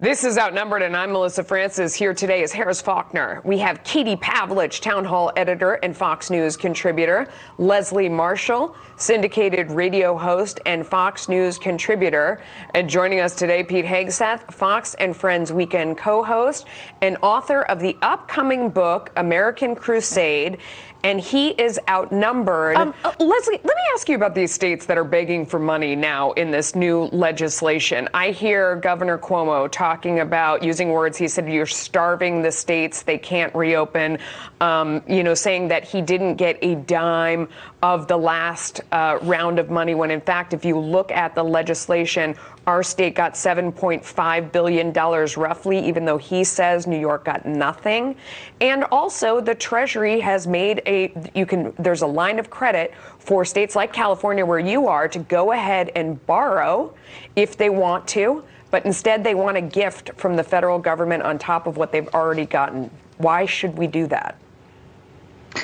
This is Outnumbered, and I'm Melissa Francis. Here today is Harris Faulkner. We have Katie Pavlich, Town Hall editor and Fox News contributor, Leslie Marshall, syndicated radio host and Fox News contributor, and joining us today, Pete Hegseth, Fox and Friends Weekend co-host and author of the upcoming book, American Crusade, and he is outnumbered. Leslie, let me ask you about these states that are begging for money now in this new legislation. I hear Governor Cuomo talking about, using words, he said, you're starving the states, they can't reopen, saying that he didn't get a dime of the last round of money, when in fact, if you look at the legislation, our state got $7.5 billion roughly, even though he says New York got nothing. And also the Treasury has made there's a line of credit for states like California, where you are, to go ahead and borrow if they want to, but instead they want a gift from the federal government on top of what they've already gotten. Why should we do that?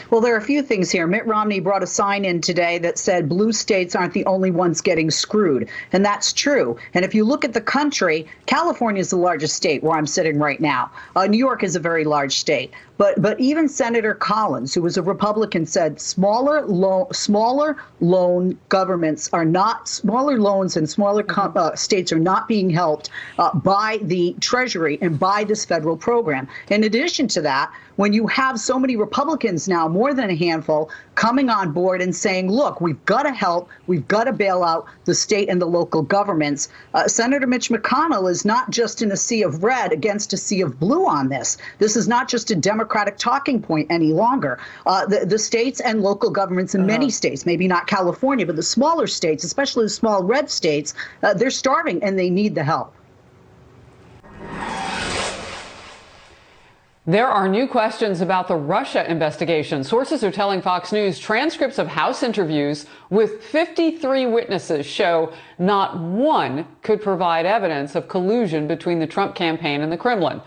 Well, there are a few things here. Mitt Romney brought a sign in today that said blue states aren't the only ones getting screwed. And that's true. And if you look at the country, California is the largest state where I'm sitting right now. New York is a very large state. But even Senator Collins, who was a Republican, said smaller loan governments are not, smaller loans and smaller states are not being helped by the Treasury and by this federal program. In addition to that, when you have so many Republicans now, more than a handful, coming on board and saying, look, we've got to help, we've got to bail out the state and the local governments. Senator Mitch McConnell is not just in a sea of red against a sea of blue on this. This is not just a Democratic talking point any longer. The states and local governments in many states, maybe not California, but the smaller states, especially the small red states, they're starving and they need the help. There are new questions about the Russia investigation. Sources are telling Fox News transcripts of House interviews with 53 witnesses show not one could provide evidence of collusion between the Trump campaign and the Kremlin.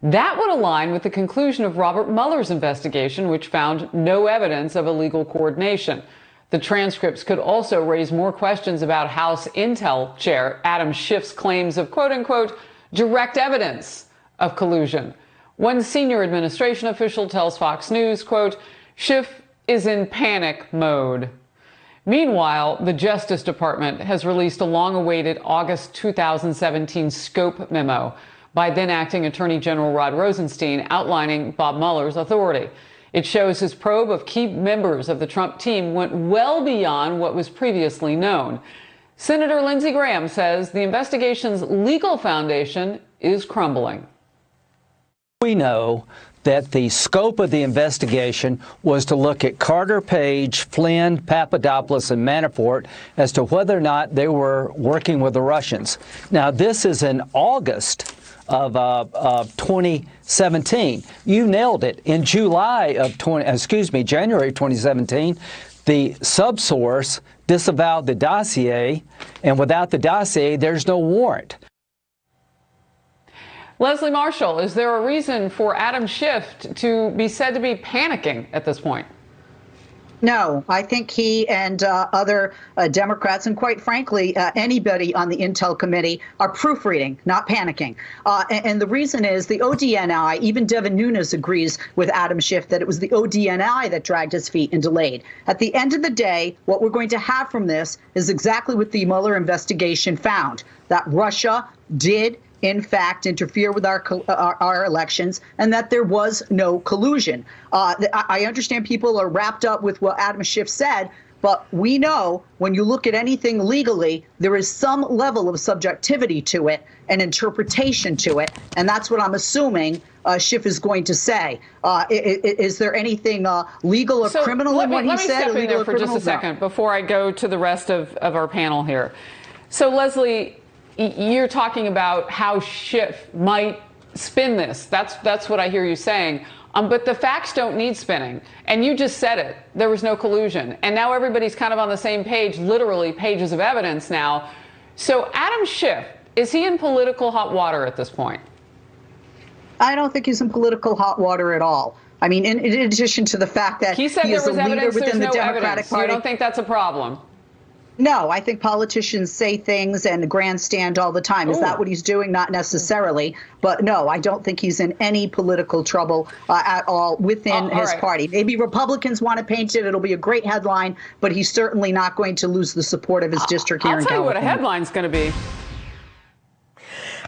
That would align with the conclusion of Robert Mueller's investigation, which found no evidence of illegal coordination. The transcripts could also raise more questions about House Intel Chair Adam Schiff's claims of, quote unquote, direct evidence of collusion. One senior administration official tells Fox News, quote, Schiff is in panic mode. Meanwhile, the Justice Department has released a long-awaited August 2017 scope memo by then-acting Attorney General Rod Rosenstein outlining Bob Mueller's authority. It shows his probe of key members of the Trump team went well beyond what was previously known. Senator Lindsey Graham says the investigation's legal foundation is crumbling. We know that the scope of the investigation was to look at Carter, Page, Flynn, Papadopoulos, and Manafort as to whether or not they were working with the Russians. Now, this is in August of 2017. You nailed it. In January 2017, the subsource disavowed the dossier, and without the dossier, there's no warrant. Leslie Marshall, is there a reason for Adam Schiff to be said to be panicking at this point? No, I think he and other Democrats, and quite frankly, anybody on the Intel Committee, are proofreading, not panicking. And the reason is the ODNI, even Devin Nunes agrees with Adam Schiff that it was the ODNI that dragged his feet and delayed. At the end of the day, what we're going to have from this is exactly what the Mueller investigation found, that Russia did in fact interfere with our elections, and that there was no collusion. I understand people are wrapped up with what Adam Schiff said, but we know when you look at anything legally, there is some level of subjectivity to it and interpretation to it, and that's what I'm assuming Schiff is going to say. Is there anything legal or criminal in what he said? Let me step in there for just a second before I go to the rest of our panel here. So, Leslie, you're talking about how Schiff might spin this. That's what I hear you saying. But the facts don't need spinning. And you just said it. There was no collusion. And now everybody's kind of on the same page, literally pages of evidence now. So Adam Schiff, is he in political hot water at this point? I don't think he's in political hot water at all. I mean, in addition to the fact that he said he is a leader within the Democratic Party. You don't think that's a problem? No, I think politicians say things and grandstand all the time. Is that what he's doing? Not necessarily. But no, I don't think he's in any political trouble at all within his party. Maybe Republicans want to paint it. It'll be a great headline, but he's certainly not going to lose the support of his district here in California. I'll tell you what a headline's going to be.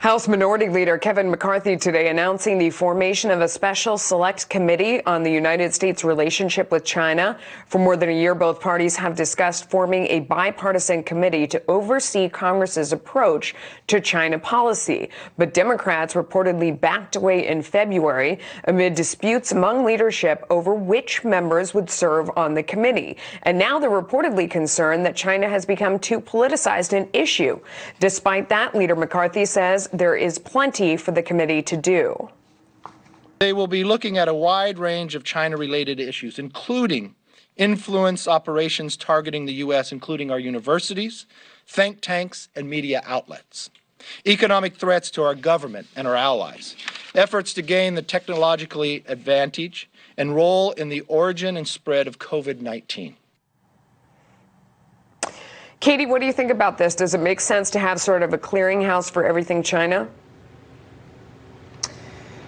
House Minority Leader Kevin McCarthy today announcing the formation of a special select committee on the United States' relationship with China. For more than a year, both parties have discussed forming a bipartisan committee to oversee Congress's approach to China policy. But Democrats reportedly backed away in February amid disputes among leadership over which members would serve on the committee. And now they're reportedly concerned that China has become too politicized an issue. Despite that, Leader McCarthy says there is plenty for the committee to do. They will be looking at a wide range of China-related issues, including influence operations targeting the U.S., including our universities, think tanks, and media outlets, economic threats to our government and our allies, efforts to gain the technologically advantage, and role in the origin and spread of COVID-19. Katie, what do you think about this? Does it make sense to have sort of a clearinghouse for everything China?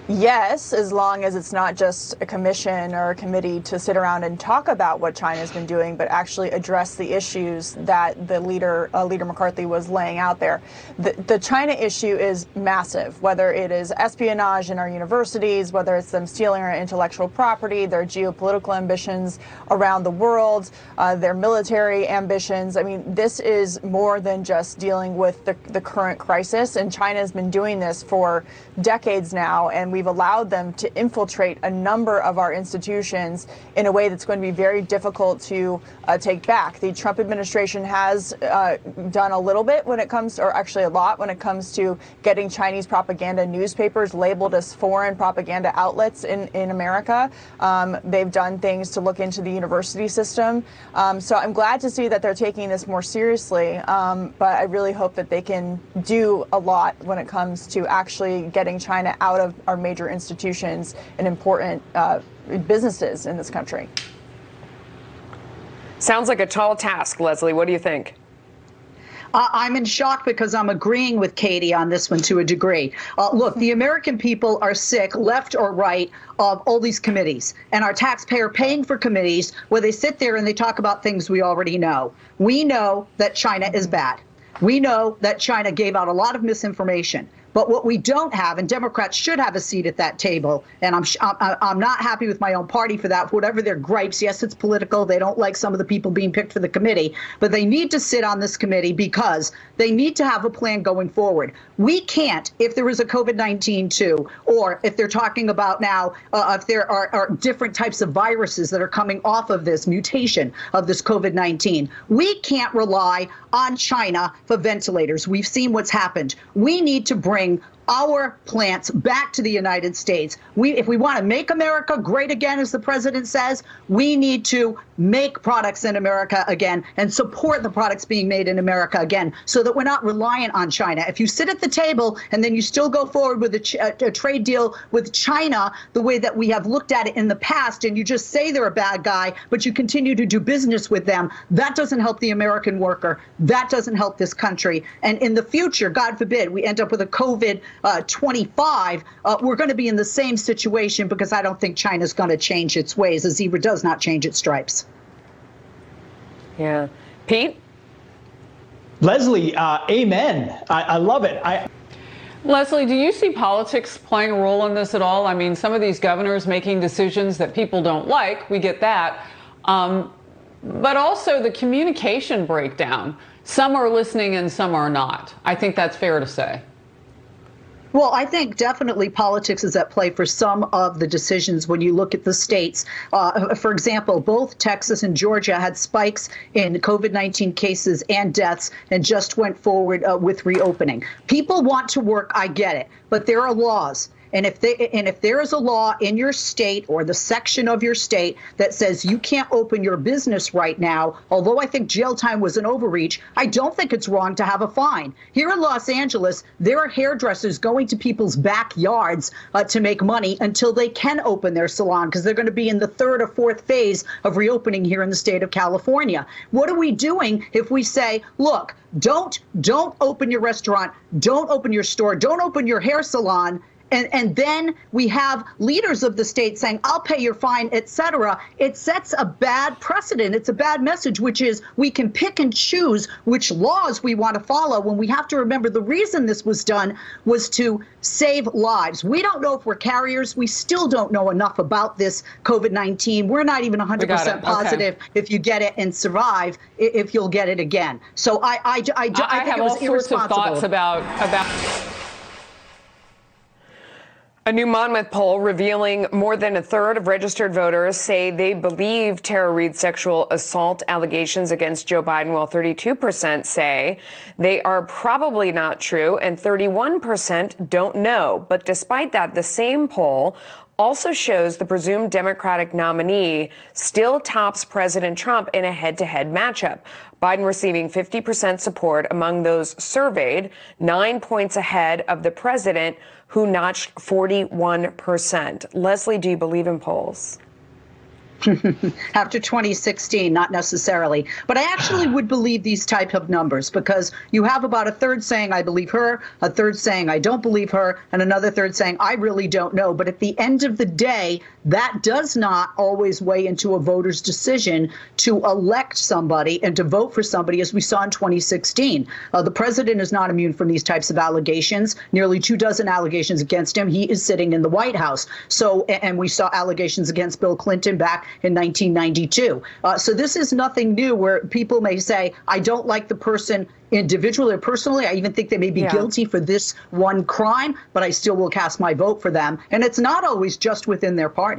Yes, as long as it's not just a commission or a committee to sit around and talk about what China's been doing, but actually address the issues that the Leader McCarthy was laying out there. The China issue is massive, whether it is espionage in our universities, whether it's them stealing our intellectual property, their geopolitical ambitions around the world, their military ambitions. I mean, this is more than just dealing with the current crisis, and China has been doing this for decades now, and we've allowed them to infiltrate a number of our institutions in a way that's going to be very difficult to take back. The Trump administration has done a little bit when it comes, or actually a lot when it comes to getting Chinese propaganda newspapers labeled as foreign propaganda outlets in America. They've done things to look into the university system. So I'm glad to see that they're taking this more seriously, but I really hope that they can do a lot when it comes to actually getting China out of our major institutions and important businesses in this country. Sounds like a tall task, Leslie. What do you think? I'm in shock because I'm agreeing with Katie on this one to a degree. Look, the American people are sick, left or right, of all these committees, and our taxpayer paying for committees where they sit there and they talk about things we already know. We know that China is bad. We know that China gave out a lot of misinformation. But what we don't have, and Democrats should have a seat at that table, and I'm not happy with my own party for that, whatever their gripes. Yes, it's political. They don't like some of the people being picked for the committee, but they need to sit on this committee because they need to have a plan going forward. We can't, if there is a COVID-19 too, or if they're talking about now, if there are different types of viruses that are coming off of this mutation of this COVID-19, we can't rely on China for ventilators. We've seen what's happened. We need to bring our plants back to the United States. If we want to make America great again, as the president says, we need to make products in America again and support the products being made in America again so that we're not reliant on China. If you sit at the table and then you still go forward with a trade deal with China the way that we have looked at it in the past, and you just say they're a bad guy, but you continue to do business with them, that doesn't help the American worker. That doesn't help this country. And in the future, God forbid, we end up with a COVID-25, we're going to be in the same situation because I don't think China's going to change its ways. A zebra does not change its stripes. Yeah. Pete? Leslie, amen. I love it. Leslie, do you see politics playing a role in this at all? I mean, some of these governors making decisions that people don't like, we get that. But also the communication breakdown. Some are listening and some are not. I think that's fair to say. Well, I think definitely politics is at play for some of the decisions when you look at the states. For example, both Texas and Georgia had spikes in COVID-19 cases and deaths and just went forward with reopening. People want to work, I get it, but there are laws. And if there is a law in your state or the section of your state that says you can't open your business right now, although I think jail time was an overreach, I don't think it's wrong to have a fine. Here in Los Angeles, there are hairdressers going to people's backyards to make money until they can open their salon, because they're going to be in the third or fourth phase of reopening here in the state of California. What are we doing if we say, look, don't open your restaurant, don't open your store, don't open your hair salon, and then we have leaders of the state saying, I'll pay your fine, et cetera. It sets a bad precedent. It's a bad message, which is we can pick and choose which laws we want to follow, when we have to remember the reason this was done was to save lives. We don't know if we're carriers. We still don't know enough about this COVID-19. We're not even 100% positive if you get it and survive, if you'll get it again. So I think have it was all sorts of thoughts about. A new Monmouth poll revealing more than a third of registered voters say they believe Tara Reade's sexual assault allegations against Joe Biden, while 32% say they are probably not true and 31% don't know. But despite that, the same poll also shows the presumed Democratic nominee still tops President Trump in a head-to-head matchup. Biden receiving 50% support among those surveyed, 9 points ahead of the president, who notched 41%. Leslie, do you believe in polls? After 2016, not necessarily. But I actually would believe these type of numbers, because you have about a third saying, I believe her, a third saying, I don't believe her, and another third saying, I really don't know. But at the end of the day, that does not always weigh into a voter's decision to elect somebody and to vote for somebody, as we saw in 2016. The president is not immune from these types of allegations. Nearly 24 allegations against him. He is sitting in the White House. So, and we saw allegations against Bill Clinton back in 1992. So this is nothing new, where people may say, I don't like the person individually or personally. I even think they may be guilty for this one crime, but I still will cast my vote for them. And it's not always just within their party.